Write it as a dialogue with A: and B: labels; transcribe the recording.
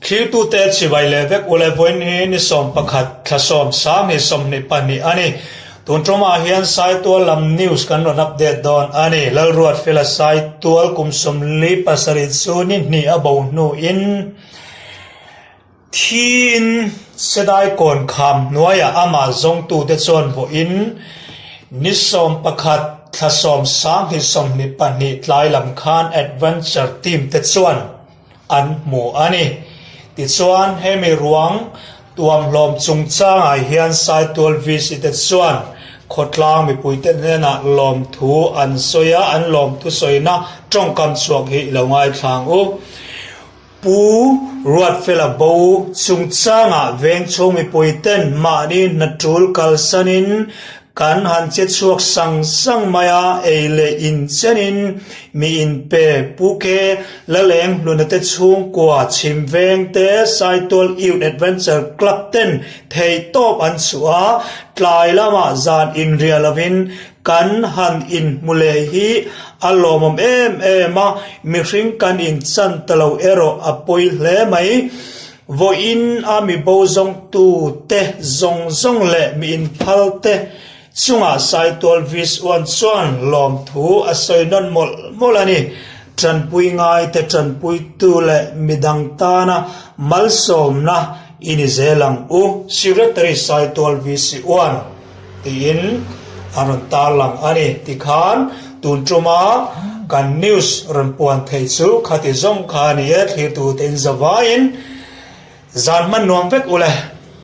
A: khiu tu te chi vai le vek ule voin he ni som pakhat thla som sam he som ni pani ani tun troma hian sai to lam news kan ron update don ani lal ruat fela sai tual kum som li pasari chunin ni abo nu in thin sedai kon kham noya ama zong tu te chon vo in ni som pakhat thla som sam he som ni pani tlai lam khan adventure team te chuan an mu ani ti chuan hemi ruang tuam hlom chung chang ai hian sai tual visit chuan khotlang mi puite na lom thu an soya an lom thu soina trong kam chuak hi longai thlang u pu ruat fela bo chung changa veng chung mi puiten ma ni na tul kal sanin kan han che chuak sang sang maya eile in chenin mi in pe puke laleng lunate chung kwa chim veng te saitol youth adventure club ten thei top an chua tlai lama zan in realavin kan han in mule hi alomom ema mi ring kan in chan talo ero apoi hle mai vo in ami bo zong tu te zong le mi in phal te chunga sai tol vis wan chuan lom thu asoi non molani tran pui ngai te tran pui tu le midang ta na mal som na ini zelang u secretary sai tol vis wan tin aron talang ani tikhan tun truma kan news ran puan thei chu khati zong khani e thli tu ten zawain zan man nom vek ule